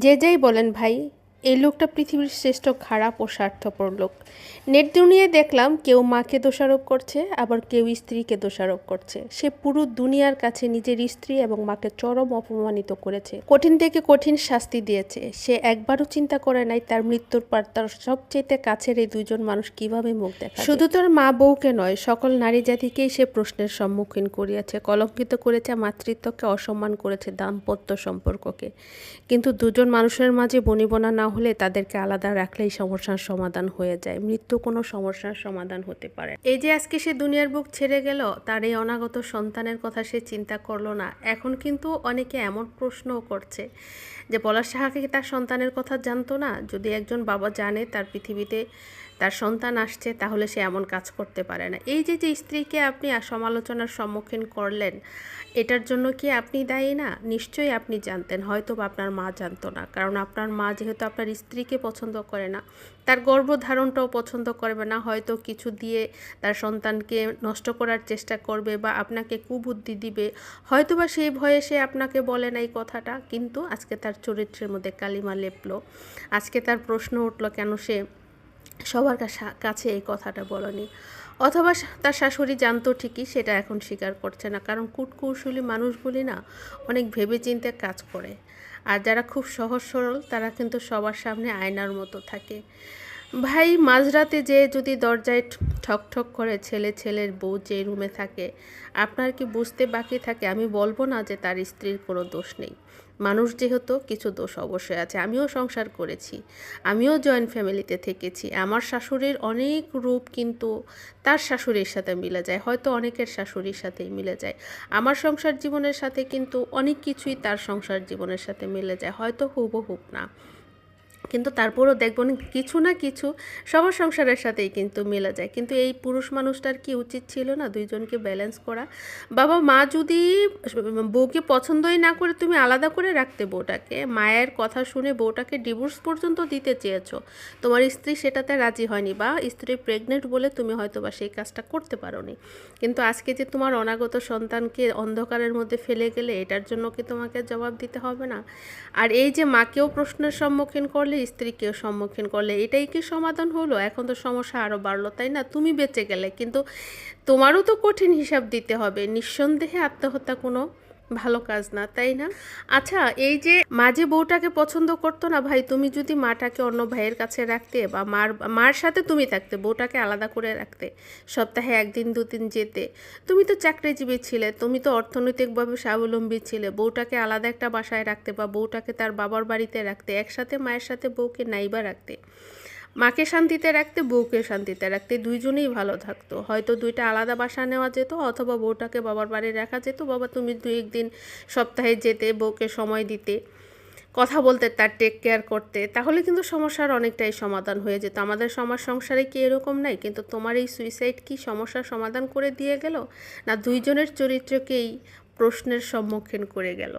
যে যাই বলেন ভাই, এই লোকটা পৃথিবীর শ্রেষ্ঠ খারাপ ও স্বার্থপর লোক। নেট দুনিয়ায় দেখলাম কেউ মাকে দোষারোপ করছে, আবার কেউ স্ত্রীকে দোষারোপ করছে। সে পুরো দুনিয়ার কাছে নিজের স্ত্রী এবং মাকে চরম অপমানিত করেছে, কঠিন থেকে কঠিন শাস্তি দিয়েছে। সে একবারও চিন্তা করে নাই তার মৃত্যুর পর তার সবচেয়ে কাছের এই দুইজন মানুষ কিভাবে মুখ দেখাবে। শুধু তার মা বউকে নয়, সকল নারী জাতিকেই সে প্রশ্নের সম্মুখীন করিয়াছে, কলঙ্কিত করেছে মাতৃত্বকে, অসম্মান করেছে দাম্পত্য সম্পর্ককে। কিন্তু দুজন মানুষের মাঝে বনিবনা না হলে তাদেরকে আলাদা রাখলেই সমস্যার সমাধান হয়ে যায়। মৃত্যু কোনো সমস্যার সমাধান হতে পারে। এই যে আজকে সে দুনিয়ার বুক ছেড়ে গেল, তার এই অনাগত সন্তানের কথা সে চিন্তা করলো না। এখন কিন্তু অনেকে এমন প্রশ্নও করছে যে পলাশ সাহাকে কি তার সন্তানের কথা জানতো না? যদি একজন বাবা জানে তার পৃথিবীতে তার সন্তান আসছে, তাহলে সে এমন কাজ করতে পারে না। এই যে স্ত্রীকে আপনি সমালোচনার সম্মুখীন করলেন, এটার জন্য কি আপনি দায়ী না? নিশ্চয়ই আপনি জানতেন, হয়তো বা আপনার মা জানতো না। কারণ আপনার মা যেহেতু আপনার স্ত্রীকে পছন্দ করে না, তার গর্ভধারণটাও পছন্দ করবে না, হয়তো কিছু দিয়ে তার সন্তানকে নষ্ট করার চেষ্টা করবে বা আপনাকে কুবুদ্ধি দিবে, হয়তো বা সেই ভয়ে সে আপনাকে বলে না এই কথাটা। কিন্তু আজকে তার চরিত্রের মধ্যে কালিমা লেপলো, আজকে তার প্রশ্ন উঠলো কেন সে সবার কাছে এই কথাটা বলেনি। অথবা তার শাশুড়ি জানতো ঠিকই, সেটা এখন স্বীকার করছে না। কারণ কূটকৌশলী মানুষগুলি না অনেক ভেবেচিন্তে কাজ করে, আর যারা খুব সহজ সরল তারা কিন্তু সবার সামনে আয়নার মতো থাকে। ভাই, মাঝরাতে যে যদি দরজায় ঠক ঠক করে ছেলের বউ যে রুমে থাকে, আপনার কি বুঝতে বাকি থাকে? আমি বলবো না যে তার স্ত্রীর কোনো দোষ নেই। মানুষ যেহেতু কিছু দোষ অবশ্যই আছে। আমিও সংসার করেছি, আমিও জয়েন্ট ফ্যামিলিতে থেকেছি। আমার শাশুড়ির অনেক রূপ কিন্তু তার শাশুড়ির সাথে মিলে যায়, হয়তো অনেকের শাশুড়ির সাথেই মিলে যায়। আমার সংসার জীবনের সাথে কিন্তু অনেক কিছুই তার সংসার জীবনের সাথে মিলে যায়, হয়তো হুবহুব না, কিন্তু তারপরও দেখবেন কিছু না কিছু সবার সংসারের সাথেই কিন্তু মিলে যায়। কিন্তু এই পুরুষ মানুষটার কি উচিত ছিল না দুইজনকে ব্যালেন্স করা? বাবা মা যদি বউকে পছন্দই না করে তুমি আলাদা করে রাখতে বউটাকে, মায়ের কথা শুনে বউটাকে ডিভোর্স পর্যন্ত দিতে চেয়েছো, তোমার স্ত্রী সেটাতে রাজি হয়নি, বা স্ত্রী প্রেগনেন্ট বলে তুমি হয়তো বা সেই কাজটা করতে পারোনি। কিন্তু আজকে যে তোমার অনাগত সন্তানকে অন্ধকারের মধ্যে ফেলে গেলে, এটার জন্য কি তোমাকে জবাব দিতে হবে না? আর এই যে মাকেও প্রশ্নের সম্মুখীন করলে, স্ত্রীকেও সম্মুখীন করলে, এটাই কি সমাধান হলো? এখন তো সমস্যা আরও বাড়লো, তাই না? তুমি বেঁচে গেলে, কিন্তু তোমারও তো কঠিন হিসাব দিতে হবে। নিঃসন্দেহে আত্মহত্যা কোনো ভালো কাজ না, তাই না? আচ্ছা, এই যে মাঝে বউটাকে পছন্দ করতো না ভাই, তুমি যদি মাটাকে অন্য ভাইয়ের কাছে রাখতে বা মার সাথে তুমি থাকতে, বউটাকে আলাদা করে রাখতে, সপ্তাহে একদিন দুদিন যেতে, তুমি তো চাকরিজীবী ছিলে, তুমি তো অর্থনৈতিকভাবে স্বাবলম্বী ছিলে, বউটাকে আলাদা একটা বাসায় রাখতে বা বউটাকে তার বাবার বাড়িতে রাখতে, একসাথে মায়ের সাথে বউকে নাইবা রাখতে, মাকে শান্তিতে রাখতে, বউকে শান্তিতে রাখতে, দুইজনেই ভালো থাকতো। হয়তো দুইটা আলাদা বাসা নেওয়া যেত, অথবা বউটাকে বাবার বাড়ি রাখা যেত। বাবা তুমি দুই একদিন সপ্তাহে যেতে, বউকে সময় দিতে, কথা বলতে, তার টেক কেয়ার করতে, তাহলে কিন্তু সমস্যার অনেকটাই সমাধান হয়ে যেত। আমাদের সমাজ সংসারে কি এরকম নাই? কিন্তু তোমার এই সুইসাইড কি সমস্যার সমাধান করে দিয়ে গেল, না দুইজনের চরিত্রকেই প্রশ্নের সম্মুখীন করে গেল?